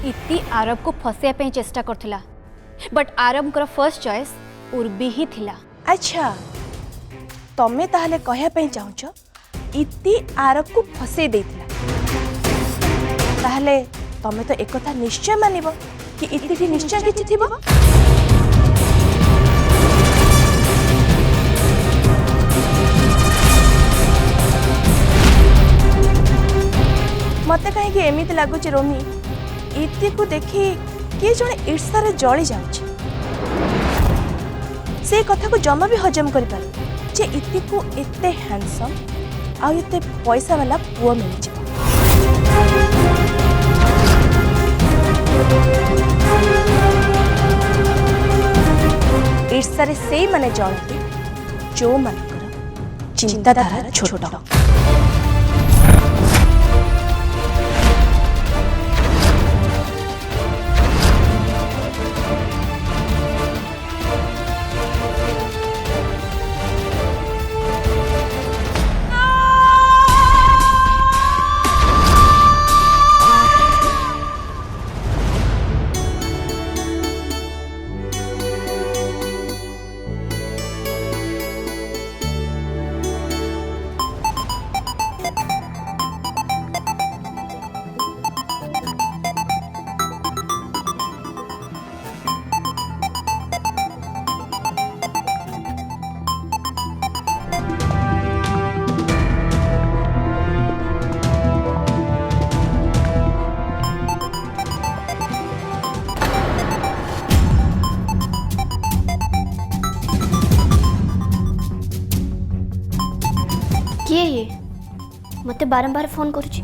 इति आरब को फसैया पे चेष्टा करथिला बट आरब को फर्स्ट चॉइस उर्बी ही थिला। अच्छा तमे ताहले कहया पे चाहछ इति आरब को फसै देथिला ताहले तमे तो एक कथा निश्चय मानिबो कि इति निश्चय किछि थिबो। मते कहीं एमती लगुच रोमी इति को देखी किए जड़े ईर्षार जली जाउछि से कथा को जमा भी हजम कर पार जे इति को एते हैंडसम आ एते पैसा वाला पुओ मिल जा। ईर्षार से माने जलती जो मानकर चिंताधारा छोट। किए ये मते बारंबार फोन करुची।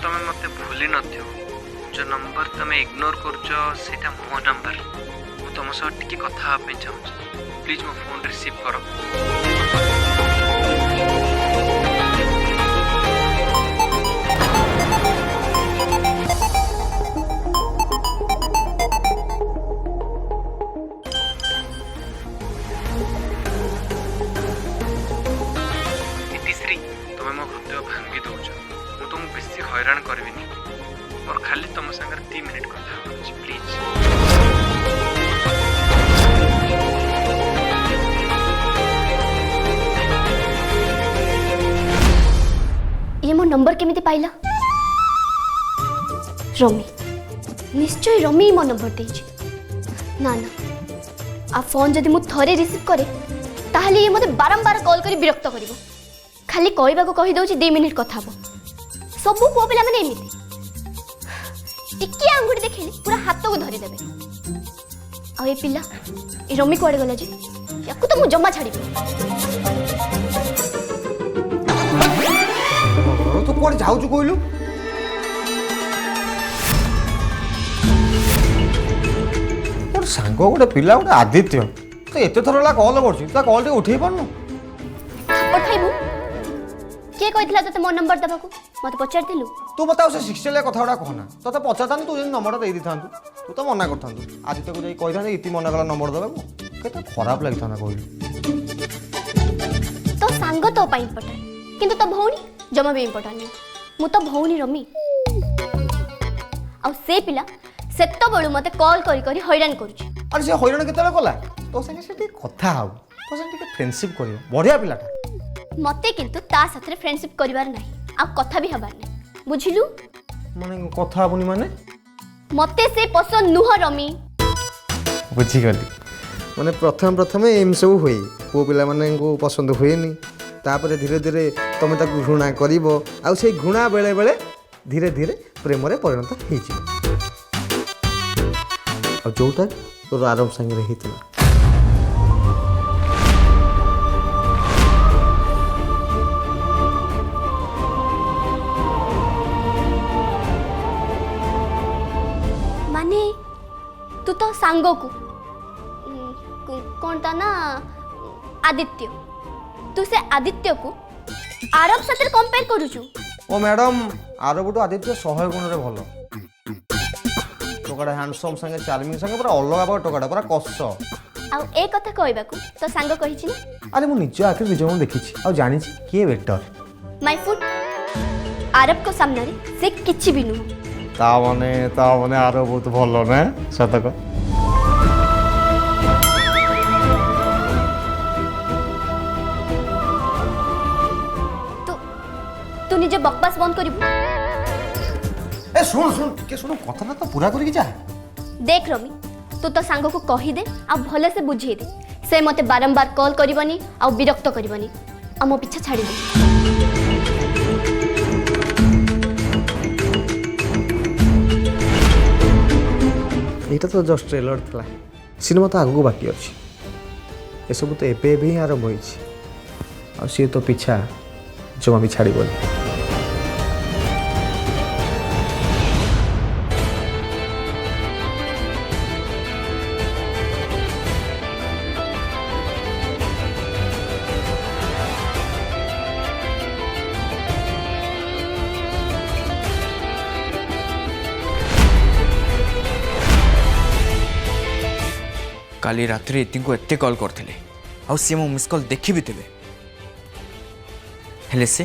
तमें मत भूली न जो नंबर तमें इग्नोर कर मो नंबर मु तुम सह टिके कथा चाहूँ प्लीज मो फोन रिसीव कर। इतिश्री तुम्हें मो हृदय भांगी दौच तुम बेसी हैरान करबिनी और खाली तुम संगर 3 मिनिट कथा प्लीज। ये मो नंबर केमिति पाइला? रमी निश्चय रमी मो नंबर देछि। ना ना आ फोन जदि मु थरे रिसीव करे ताहले ये मते बारंबार कॉल करी विरक्त करिवो। खाली कहबा को कहि दउछि 2 मिनिट कथा हबो। सबु पुओ पिला माने एमिति टिके आंगुठी देखिले पूरा हाथ को धरि देबे। आ ए पिला ए रमी कोड़े गला जे याकू तो मु जम्मा छाड़ी तू कोड़ जाऊ छु कोइलु और सांग गोटे पिला गोटे आदित्य तो एते थरला कॉल करछि ता कॉल टे उठेई परनु उठेबू के कहितला तते मोर नंबर दबाकू मते पचारथिलु तू बताओ से 6 ले कथा उडा कहना तते पचारतान तू जे नंबर दे दिथांतु तू तो मना करथांतु आदित्य को जाई कहिथाने इति मना कला नंबर दबाकू केते खराब लागिथाना कहलु तो सांग तो पाई इम्पोर्टेंट किंतु तो भौणी जमा भी इम्पोर्टेंट नहीं मु तो भौणी रमी आ से पिला सेत्त बळु मते कॉल करी करी हैरान करूची। अरे से हैरान केतले कला तो संगे से कथा हाउ तो संगे फ्रेंडशिप करियो बढ़िया पिलाटा मते किंतु ता साथरे फ्रेंडशिप करिवार नाही आ कथा भी हबार नाही बुझिलु माने कथा हबुनी माने मते से पसंद नुह रमी बुझी गली माने प्रथम एम सब हुए पो पिला माने को पसंद हुएनी तापर धीरे धीरे तुम ताकू घृणा करिवो आ से घृणा बेले बेले धीरे धीरे प्रेम रे परिणत हेछि आ जोटा ତୋର ଆରବ ସାଙ୍ଗରେ ହେଇଥିଲା। माने तू तो सांग को कौन ता ना आदित्य तू से आदित्य को आरब साथ कंपेयर करूछु। ओ मैडम आरबटू आदित्य 100 गुण भल टोकाटा हैंडसम संगे चार्मिंग संगे पूरा अलग प्रकार टोकाटा पूरा कस। आउ ए कथा कहबाकू तो सांग कहिछि ना अरे मु निज आखिर निज देखी आ जानी किए बेटर माय फुट आरब को सामने रे से किछि भी नु ता माने आरो बहुत भल ना सतक। तू तू निजे बकवास बंद करिबू। ए सुन के सुन कथा ना तो पूरा करी जा। देख रमी तू तो सांग को कही दे आ भले से बुझे दे से मते बारंबार कॉल करबनी आ विरक्त करबनी आ मो पीछा छाड़ी दे। एटा तो जस्ट ट्रेलर था सिनेमा तो आगू बाकी अच्छी ये सब तो एबे ही आरंभ हो सी तो पीछा जमा भी छाड़। काली रात इति को एते कॉल करते आउ सी मो मिस कॉल देखी भी थे हेले से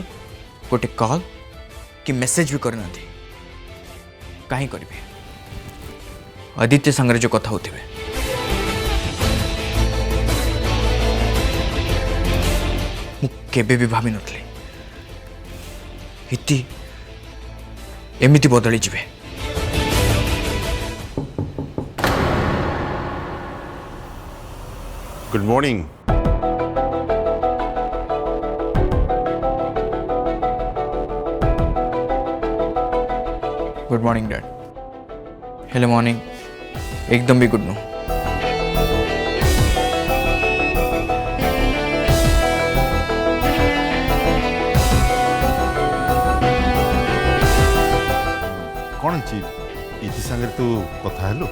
गोटे कॉल कि मेसेज भी करना कहीं करेंगे आदित्य संगे जो कथा होते केबे भी भावी नथले इति एमिति बदली जिवे। Good morning. Good morning dad. Hello morning एकदम भी गुड नो। कौन ची इति संगे तू कथा हेलो?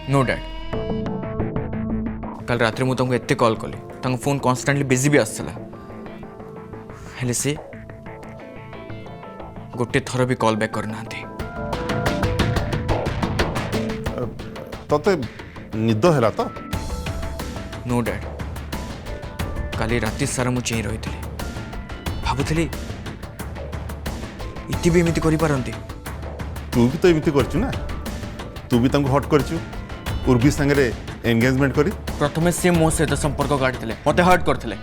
नो डैड कल रात में तुमको एते कॉल कली फोन कॉन्स्टेंटली बिजी भी आसला हेले से गोटे थर भी कॉल बैक करना। तते निद हैला तो? नो डैड काली राति सारा मु चेई रही भावुली इति भी एमती करिपारंती। तू भी तो एमती करचु ना तू भी तांको हट करचु उर्वी संगे एंगेजमेंट करी। प्रथमे से मो सहित संपर्क काटते मत हर्ट करते।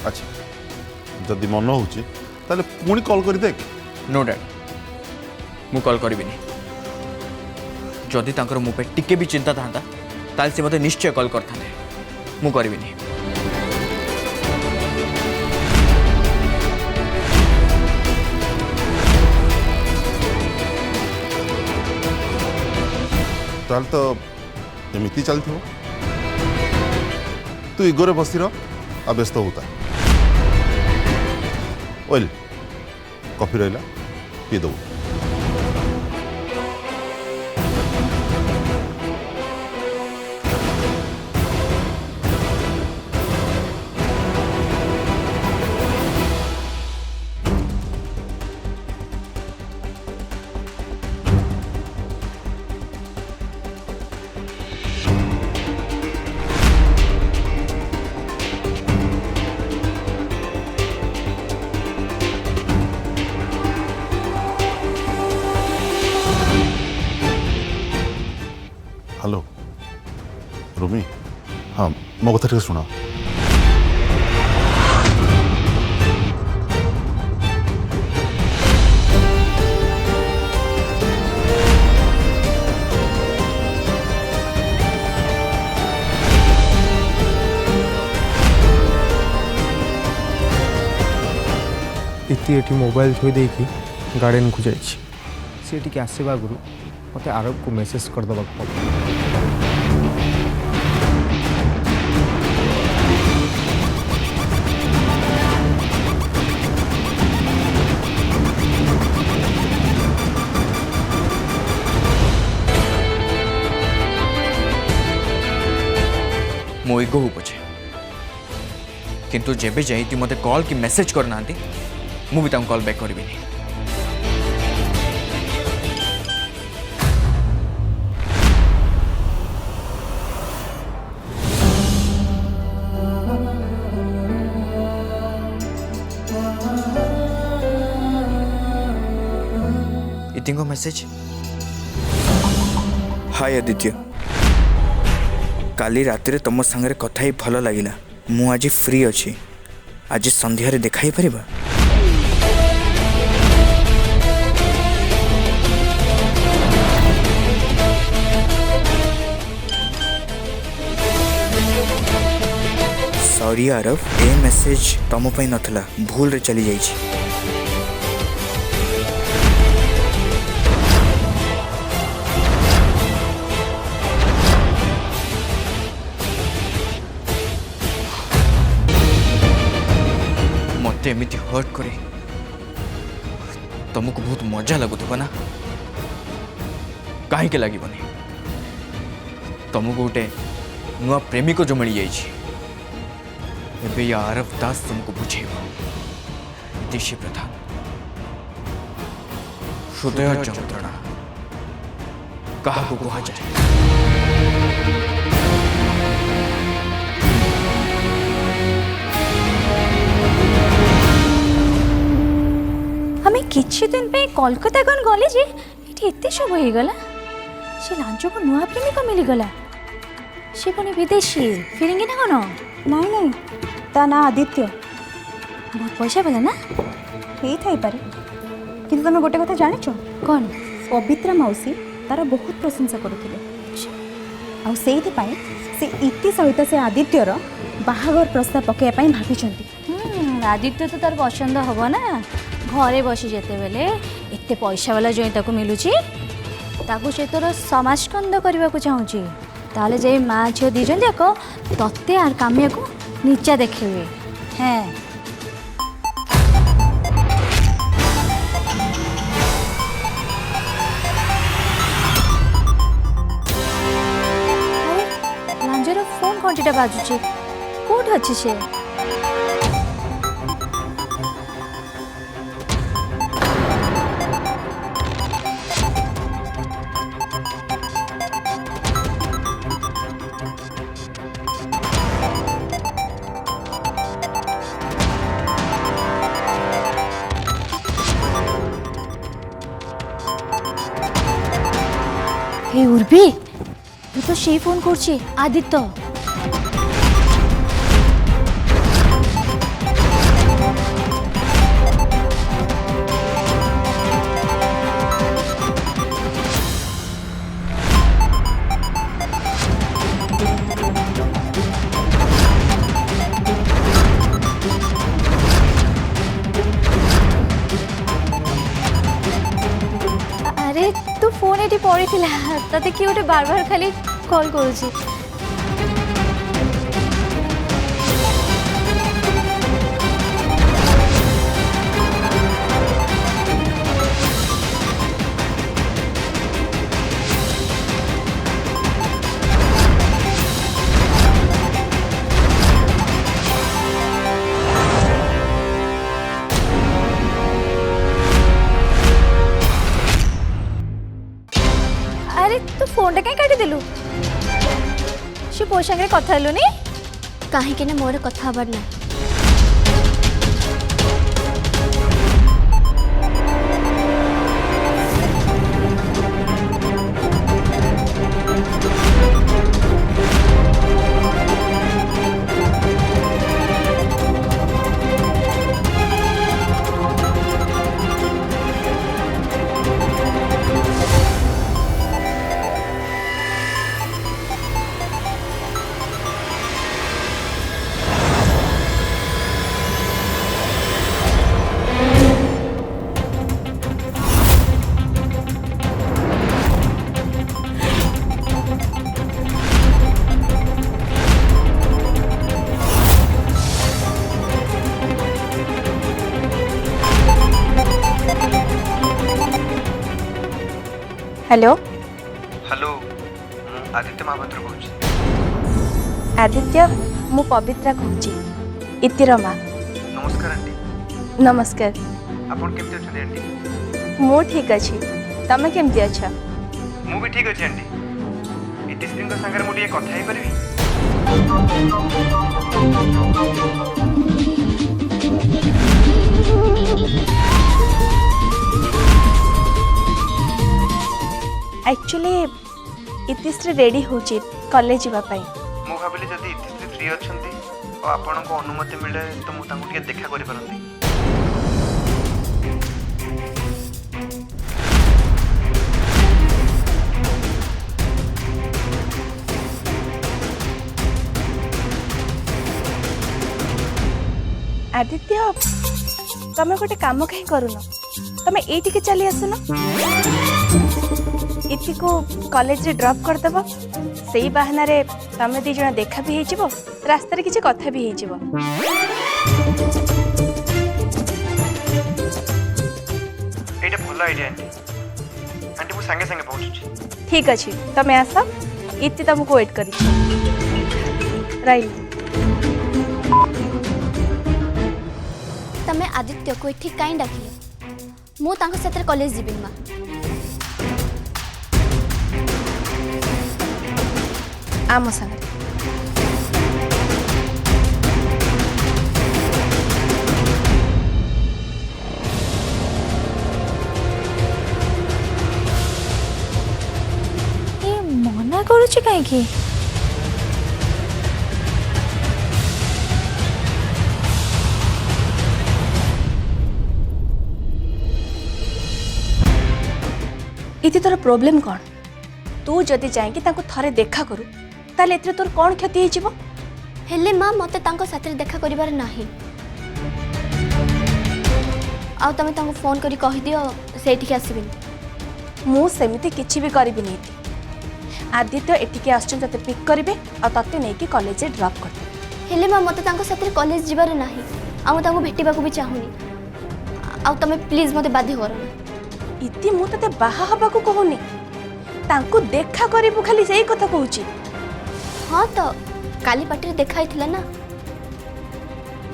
अच्छा जदि मन होची ताले पुणी कॉल करी देख। नो डैड मु कॉल करिबिनी जदि तांकर मो पे टिके भी चिंता था ताल से मते निश्चय कॉल करथाने मु करिबिनी। ताल तो एमती चलती हो तू इगोरे बसी रह आ व्यस्त होता ओइल कॉफी रहा पी दो। हेलो रोमी हाँ मो कथा शुण इति एटी मोबाइल थोई देकी गार्डन को जाइए सी आसवा आगु मत आरब को मेसेज करदे पड़े। मो इगो हो पछे किंतु जेबे जाई ती मते कॉल की मेसेज करना मु भी तां कॉल बैक करबी नहीं। इतिंगो मेसेज हाय आदित्य काली रात तुम सांगे कथा ही भल लगिला मु आज फ्री अच्छी आज संध्यारे देखाई परिबा। सॉरी आरव ए मेसेज तुम पे नथला भूल रे चली जाइछि। एमती हर्ट करे तुमको बहुत मजा लगुव ना कहीं लगनी तुमको गोटे नुआ प्रेमिक जो मिल जाइए आरव दास तुमको बुझेब देशी प्रधान हृदय जंत्रणा क्या कह जाए। हमें किछि दिन पे कोलकाता गन गले जे इठी एते सब हो गला से लांचो को नुआ प्रेमिक मिली गला से पुणी विदेशी फिरिंगी ना कौन ନାଇଁ ନାଇଁ ତା ନାଁ ଆଦିତ୍ୟ। बहुत पैसा वाला ना ହେଇଥାଇପାରେ କିନ୍ତୁ ତମେ ଗୋଟେ କଥା ଜାଣିଛ कौन ପବିତ୍ରା ମାଉସୀ ତାର ବହୁତ ପ୍ରଶଂସା କରୁଥିଲେ ଆଉ ସେଇଥିପାଇଁ ସେ ଇତି ସହିତ ସେ ଆଦିତ୍ୟର ବାହାଘର ପ୍ରସ୍ତାବ ପକାଇବା ପାଇଁ ଭାବିଛନ୍ତି। आदित्य तो तार पसंद हम ना घरे बसी जिते बेले एत पैसा वाला जो ताको मिलूची ताको से तोर समाज स्कंद करने को चाहूँगी ताले जे माँ झील दीज जाक तत्ते आर कामिया को नीचा देखेबे हैं। लांजर फोन घंटीटा बाजुची कोठ अच्छी से हे उर्वी तू तो से फोन करछी आदित्य अरे तू फोन एटी पड़ी थिला तते कि गोटे बार बार खाली कॉल करूची अरे तू फोन कहीं काटी देलु से पो संगे कथा हेलुनी कहीं ना मोर कथा हबार ना हेलो हेलो आदित्य महापात्र कौच आदित्य मु पवित्रा कहूँ इतिर माँ नमस्कार आंटी नमस्कार आपण केमती अछंती आंटी मु ठीक अच्छी तमे केमती अच्छा मु भी ठीक अछि आंटी इतिश्री संगे मु टिके कथा ही परबी एक्चुअली इतिश्री रेडी होची कॉलेज जावाई मु भाबिली जदि इतिश्री फ्री अछंती और आपण को अनुमति मिले तो मु तांको टिके देखा करि परंती आदित्य तमे गोटे काम कहीं करून तमे एटिके चली आसुन इति को कॉलेज रे ड्रॉप कर देबो सेही बहाना रे तमे दी जण देखा भी हेजिबो रास्ता रे किछि कथा भी हेजिबो एटा भलो आईडिया आंटी आंटी मु संगे संगे पहुंचुची ठीक अछि तमे आस इति तुमको वेट करी राइट तमे आदित्य को एठी काई डाकिले मु तांको साथे कॉलेज जिबिन मा आम संगे ଏ ମନା କରୁଛି କାହିଁକି? इति तोर प्रॉब्लम कौन तू जदि जाएंगे ताको थरे देखा करू ताले एतरे तोर कौन क्षति हे जीवो हेले माँ मते तांको साथे देखा करिबार नाही आ तमे तांको फोन करी कहि दियो सेठी आसीबिन मु सेमिति किछि भी करबि नै आदित्य एटिके आछन तते पिक करिवे आ तते नै कि कॉलेज रे ड्रॉप करते हेले माँ मते तांको साथे कॉलेज जिबार नाही आ तांको भेटिबा को भी चाहुनी आ तमे प्लीज मते बाध्य करो इति मु तते बाहा हबा को कहूनी तांको देखा करिबु खाली सेही कथा कहूची हाँ तो काली पार्टी रे देखा हिथिला ना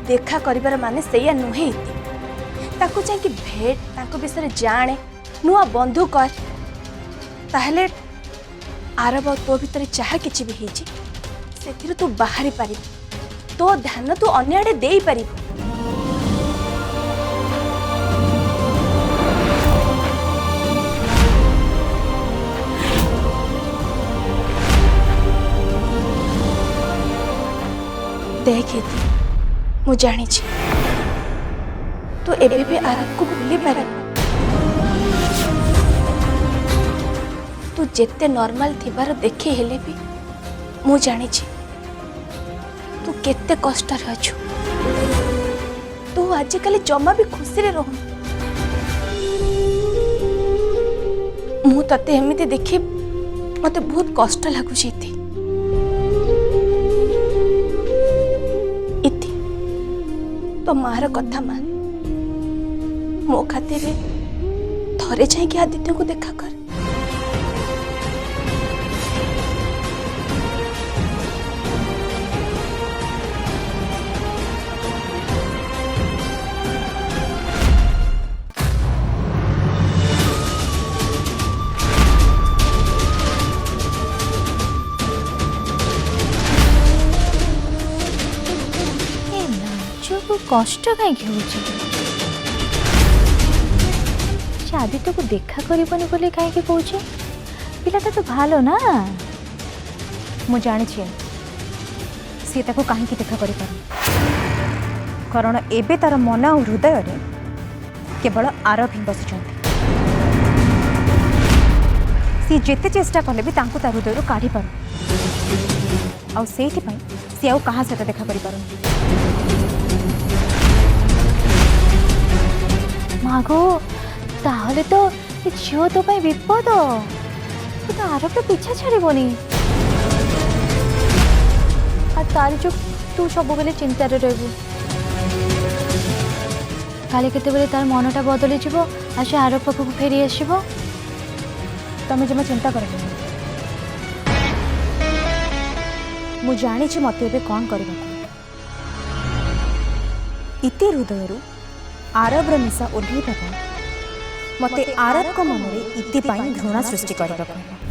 देखा करिबार माने सेया नुहे इति ताको चाहि कि भेट ताको विषय रे जाने नुआ बंधु कर ताहले आरब तो भीतर चाह किछि भी हेची सेथिरु तू बाहरी पारि तो ध्यान तू अन्य आडे देई पारि देख मु जानी तू एबे भी आरब को भूली पार तू जेते नॉर्मल थिबार देखी हेले भी मु जानी तू केते कष्ट रे अछु तू आजिकल जमा भी खुशी रे रहु मु तते एमिति देखि मते बहुत कष्ट लागु छी तो मार कथा मान मो खातिर थरे जाइए आदित्य को देखा कर कष्ट कहीं आदित्य को देखा करबनी बोले कहीं कौचे पिलाटा तो भालो ना मु जानी सी ताको कहीं देखा करि कारण एबे तार मन और हृदय रे केवल आरब ही बसुचंती सी जेते चेष्टा कले भी तांको तार हृदय काढ़ी पार आउथि सी आउ कहा सहित देखा करि पारन मागो ताहले तो ये झियो तो पाई विपद तो आरब तो पीछा छाड़बनी आ तार जो तू सब बेले चिंतार रहबू काले केते बेले तार मनटा बदली जीवो आ से आरब पाखक फेरी आसीबो तमें जमा चिंता कर मु जानी मत ए कौन करने इति हृदय आरबर मिशा ओह्लैवा मत आरब मन में इति घृणा सृष्टि करने